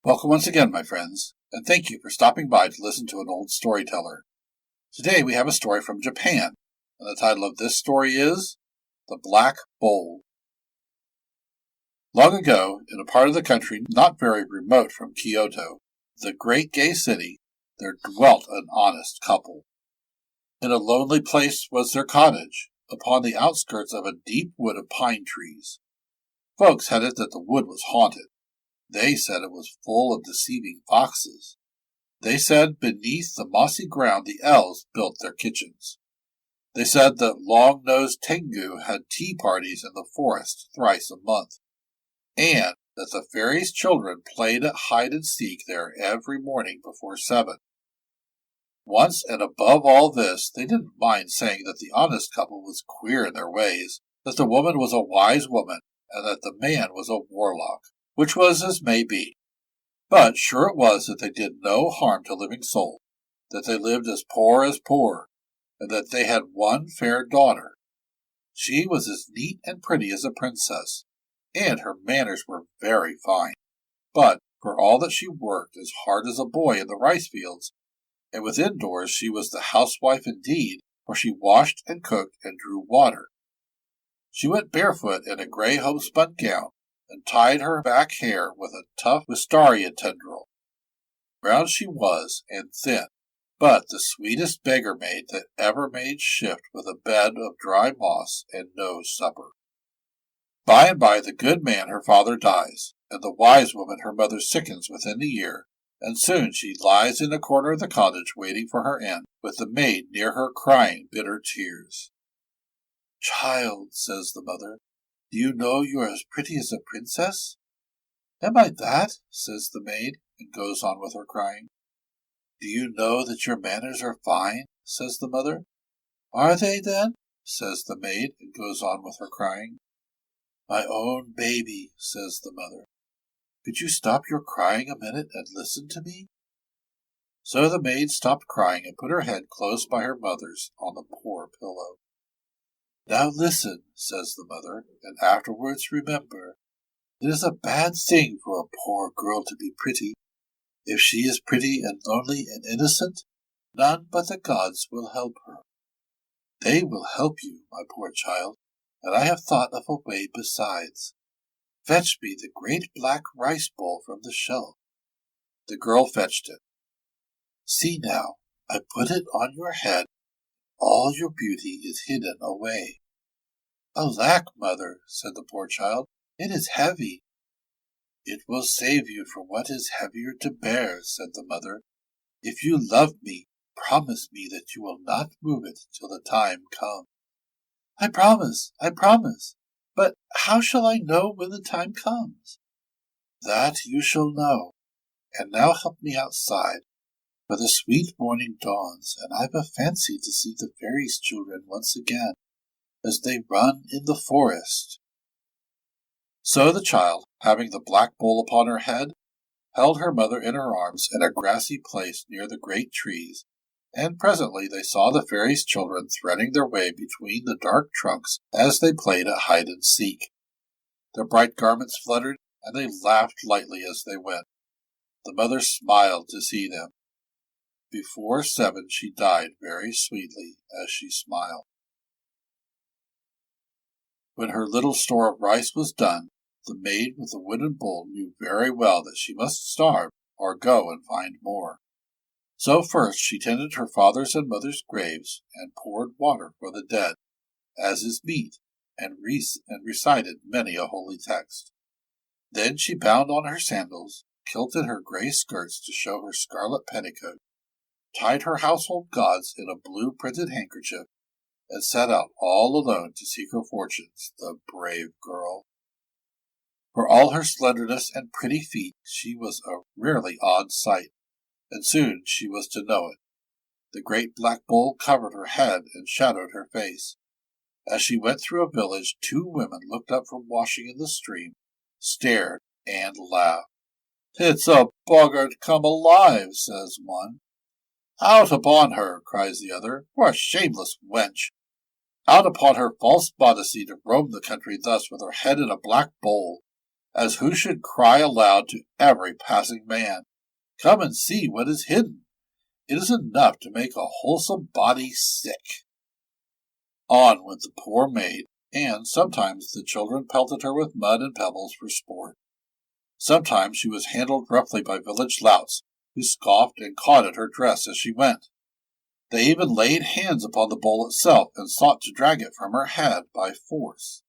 Welcome once again, my friends, and thank you for stopping by to listen to an old storyteller. Today we have a story from Japan, and the title of this story is The Black Bowl. Long ago, in a part of the country not very remote from Kyoto, the great gay city, there dwelt an honest couple. In a lonely place was their cottage, upon the outskirts of a deep wood of pine trees. Folks had it that the wood was haunted. They said it was full of deceiving foxes. They said beneath the mossy ground the elves built their kitchens. They said that long-nosed Tengu had tea parties in the forest thrice a month, and that the fairies' children played at hide-and-seek there every morning before 7. Once and above all this, they didn't mind saying that the honest couple was queer in their ways, that the woman was a wise woman, and that the man was a warlock, which was as may be. But sure it was that they did no harm to living soul, that they lived as poor, and that they had one fair daughter. She was as neat and pretty as a princess, and her manners were very fine. But for all that she worked as hard as a boy in the rice fields, and within doors she was the housewife indeed, for she washed and cooked and drew water. She went barefoot in a gray homespun gown, and tied her back hair with a tough wistaria tendril. Brown she was, and thin, but the sweetest beggar maid that ever made shift with a bed of dry moss and no supper. By and by the good man her father dies, and the wise woman her mother sickens within a year, and soon she lies in a corner of the cottage waiting for her end, with the maid near her crying bitter tears. "Child," says the mother, "do you know you are as pretty as a princess?" "Am I that?" says the maid, and goes on with her crying. "Do you know that your manners are fine?" says the mother. "Are they, then?" says the maid, and goes on with her crying. "My own baby," says the mother, "could you stop your crying a minute and listen to me?" So the maid stopped crying and put her head close by her mother's on the poor pillow. "Now listen," says the mother, "and afterwards remember. It is a bad thing for a poor girl to be pretty. If she is pretty and lonely and innocent, none but the gods will help her. They will help you, my poor child, and I have thought of a way besides. Fetch me the great black rice bowl from the shelf." The girl fetched it. "See now, I put it on your head. All your beauty is hidden away." "Alack, mother," said the poor child, "it is heavy." "It will save you from what is heavier to bear," said the mother. "If you love me, promise me that you will not move it till the time comes." I promise. But how shall I know when the time comes?" "That you shall know. And now help me outside, for the sweet morning dawns, and I've a fancy to see the fairies' children once again, as they run in the forest." So the child, having the black bowl upon her head, held her mother in her arms in a grassy place near the great trees, and presently they saw the fairies' children threading their way between the dark trunks as they played at hide-and-seek. Their bright garments fluttered, and they laughed lightly as they went. The mother smiled to see them. Before 7 she died very sweetly as she smiled. When her little store of rice was done, the maid with the wooden bowl knew very well that she must starve or go and find more. So first she tended her father's and mother's graves, and poured water for the dead, as is meet, and recited many a holy text. Then she bound on her sandals, kilted her gray skirts to show her scarlet petticoat, tied her household gods in a blue printed handkerchief, and set out all alone to seek her fortunes, the brave girl. For all her slenderness and pretty feet, she was a rarely odd sight, and soon she was to know it. The great black bowl covered her head and shadowed her face. As she went through a village, 2 women looked up from washing in the stream, stared, and laughed. "It's a boggart come alive," says one. "Out upon her," cries the other, "for a shameless wench! Out upon her false modesty to roam the country thus with her head in a black bowl, as who should cry aloud to every passing man, "Come and see what is hidden. It is enough to make a wholesome body sick." On went the poor maid, and sometimes the children pelted her with mud and pebbles for sport. Sometimes she was handled roughly by village louts, who scoffed and caught at her dress as she went. They even laid hands upon the bowl itself and sought to drag it from her head by force.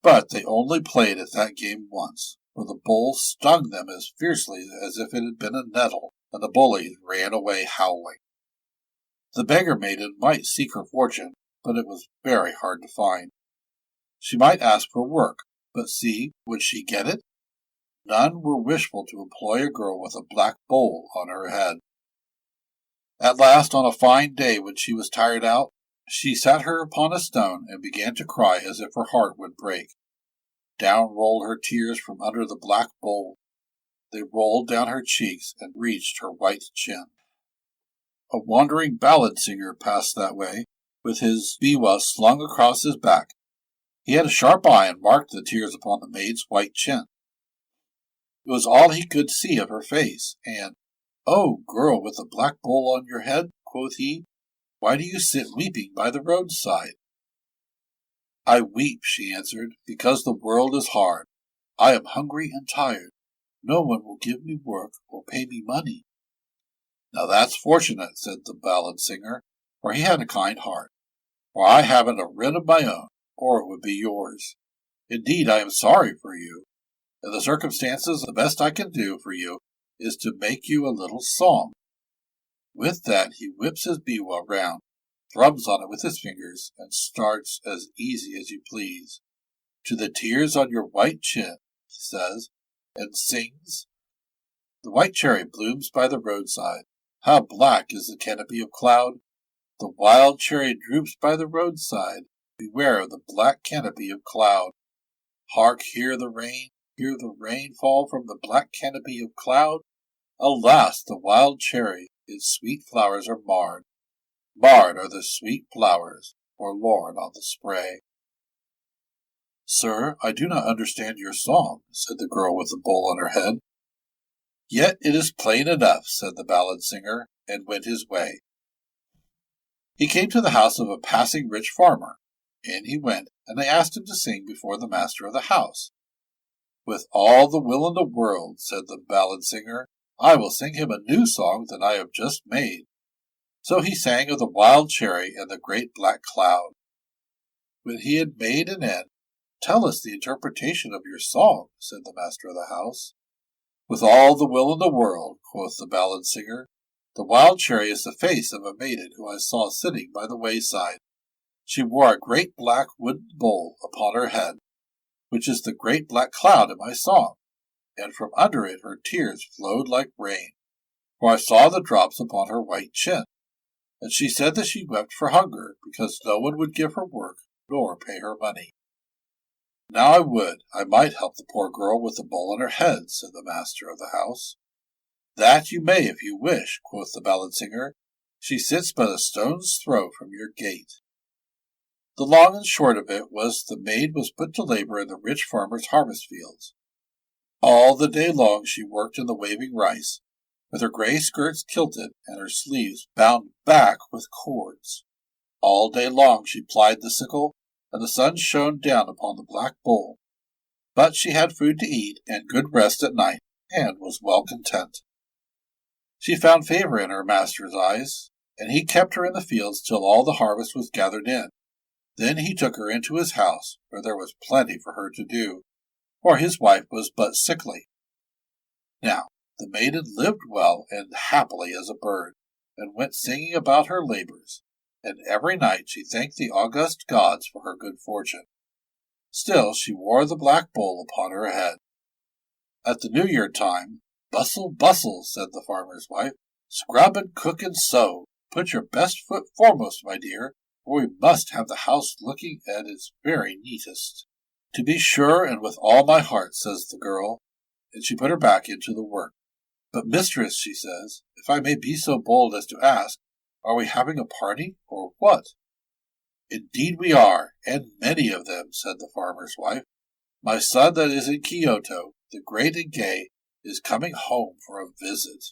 But they only played at that game once, for the bowl stung them as fiercely as if it had been a nettle, and the bullies ran away howling. The beggar maiden might seek her fortune, but it was very hard to find. She might ask for work, but see, would she get it? None were wishful to employ a girl with a black bowl on her head. At last, on a fine day when she was tired out, she sat her upon a stone and began to cry as if her heart would break. Down rolled her tears from under the black bowl. They rolled down her cheeks and reached her white chin. A wandering ballad singer passed that way, with his biwa slung across his back. He had a sharp eye and marked the tears upon the maid's white chin. It was all he could see of her face, and, "Oh, girl with the black bowl on your head," quoth he, "why do you sit weeping by the roadside?" "I weep," she answered, "because the world is hard. I am hungry and tired. No one will give me work or pay me money." "Now that's fortunate," said the ballad singer, for he had a kind heart, "for I haven't a wren of my own, or it would be yours. Indeed, I am sorry for you. In the circumstances, the best I can do for you is to make you a little song." With that he whips his biwa round, thrums on it with his fingers, and starts as easy as you please. "To the tears on your white chin," he says, and sings, "The white cherry blooms by the roadside. How black is the canopy of cloud! The wild cherry droops by the roadside. Beware of the black canopy of cloud. Hark, hear the rain fall from the black canopy of cloud. Alas, the wild cherry, its sweet flowers are marred. Marred are the sweet flowers, forlorn on the spray." "Sir, I do not understand your song," said the girl with the bowl on her head. "Yet it is plain enough," said the ballad singer, and went his way. He came to the house of a passing rich farmer. In he went, and they asked him to sing before the master of the house. "With all the will in the world," said the ballad singer, "I will sing him a new song that I have just made." So he sang of the wild cherry and the great black cloud. When he had made an end, "Tell us the interpretation of your song," said the master of the house. "With all the will in the world," quoth the ballad singer, "the wild cherry is the face of a maiden who I saw sitting by the wayside. She wore a great black wooden bowl upon her head, which is the great black cloud in my song, and from under it her tears flowed like rain, for I saw the drops upon her white chin. And she said that she wept for hunger, because no one would give her work nor pay her money." "Now I might help the poor girl with the bowl on her head," said the master of the house. "That you may if you wish," quoth the ballad singer. "She sits but a stone's throw from your gate." The long and short of it was the maid was put to labor in the rich farmer's harvest fields. All the day long she worked in the waving rice, with her gray skirts kilted and her sleeves bound back with cords. All day long she plied the sickle, and the sun shone down upon the black bowl. But she had food to eat and good rest at night, and was well content. She found favor in her master's eyes, and he kept her in the fields till all the harvest was gathered in. Then he took her into his house, where there was plenty for her to do, for his wife was but sickly. Now the maiden lived well and happily as a bird, and went singing about her labors, and every night she thanked the august gods for her good fortune. Still she wore the black bowl upon her head. At the New Year time, "Bustle, bustle," said the farmer's wife. "Scrub and cook and sew. Put your best foot foremost, my dear, for we must have the house looking at its very neatest." "To be sure, and with all my heart," says the girl, and she put her back into the work. "But, mistress," she says, "if I may be so bold as to ask, are we having a party, or what?" "Indeed we are, and many of them," said the farmer's wife. "My son that is in Kyoto the great and gay, is coming home for a visit.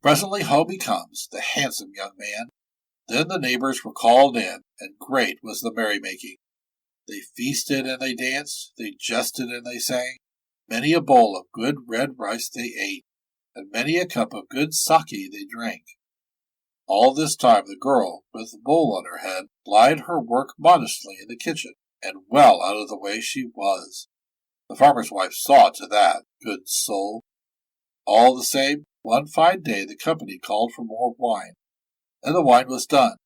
Presently home he comes, the handsome young man. Then the neighbors were called in, and great was the merrymaking. They feasted and they danced, they jested and they sang. Many a bowl of good red rice they ate, and many a cup of good sake they drank. All this time the girl, with the bowl on her head, plied her work modestly in the kitchen, and well out of the way she was. The farmer's wife saw to that, good soul. All the same, one fine day the company called for more wine, and the wine was done.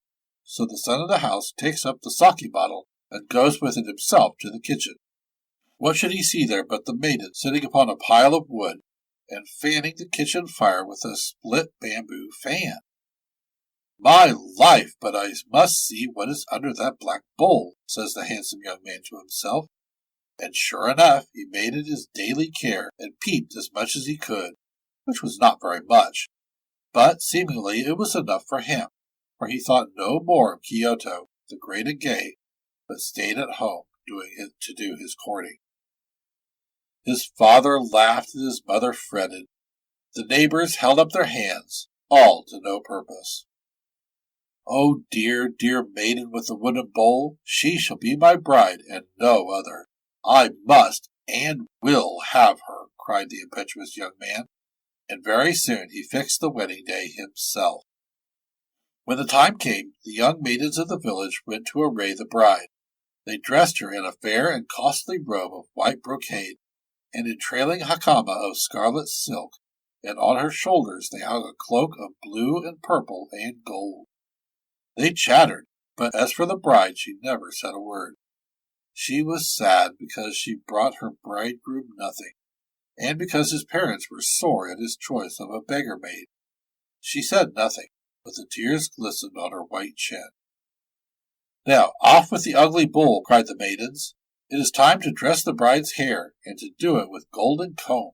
So the son of the house takes up the sake bottle and goes with it himself to the kitchen. What should he see there but the maiden sitting upon a pile of wood and fanning the kitchen fire with a split bamboo fan? "My life, but I must see what is under that black bowl," says the handsome young man to himself. And sure enough, he made it his daily care and peeped as much as he could, which was not very much, but seemingly it was enough for him, for he thought no more of Kyoto, the great and gay, but stayed at home to do his courting. His father laughed and his mother fretted. The neighbors held up their hands, all to no purpose. "Oh, dear, dear maiden with the wooden bowl, she shall be my bride and no other. I must and will have her," cried the impetuous young man, and very soon he fixed the wedding day himself. When the time came, the young maidens of the village went to array the bride. They dressed her in a fair and costly robe of white brocade, and in trailing hakama of scarlet silk, and on her shoulders they hung a cloak of blue and purple and gold. They chattered, but as for the bride, she never said a word. She was sad because she brought her bridegroom nothing, and because his parents were sore at his choice of a beggar maid. She said nothing, but the tears glistened on her white chin. "Now, off with the ugly bowl," cried the maidens. "It is time to dress the bride's hair, and to do it with golden comb."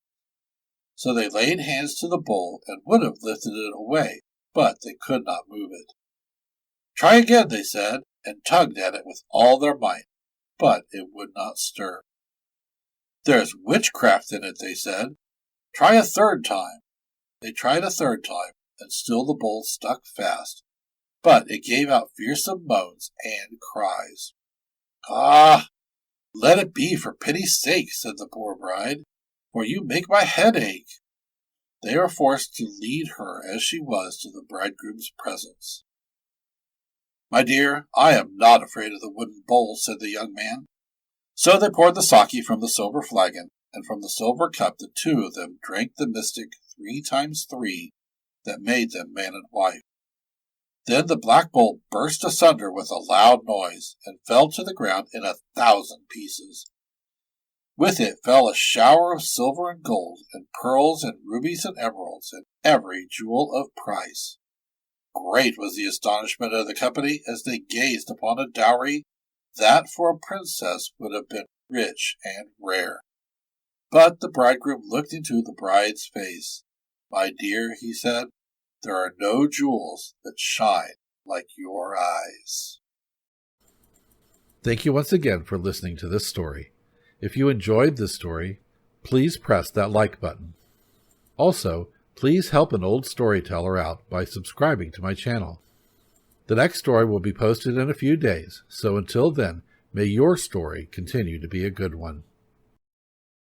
So they laid hands to the bowl, and would have lifted it away, but they could not move it. "Try again," they said, and tugged at it with all their might, but it would not stir. "There's witchcraft in it," they said. "Try a third time." They tried a third time, and still the bowl stuck fast, but it gave out fearsome moans and cries. "Ah, let it be for pity's sake," said the poor bride, "for you make my head ache." They were forced to lead her as she was to the bridegroom's presence. "My dear, I am not afraid of the wooden bowl," said the young man. So they poured the sake from the silver flagon, and from the silver cup the two of them drank the mystic 3 times 3 that made them man and wife. Then the black bowl burst asunder with a loud noise, and fell to the ground in 1,000 pieces. With it fell a shower of silver and gold, and pearls and rubies and emeralds, and every jewel of price. Great was the astonishment of the company as they gazed upon a dowry that for a princess would have been rich and rare. But the bridegroom looked into the bride's face. "My dear," he said, "there are no jewels that shine like your eyes." Thank you once again for listening to this story. If you enjoyed this story, please press that like button. Also, please help an old storyteller out by subscribing to my channel. The next story will be posted in a few days, so until then, may your story continue to be a good one.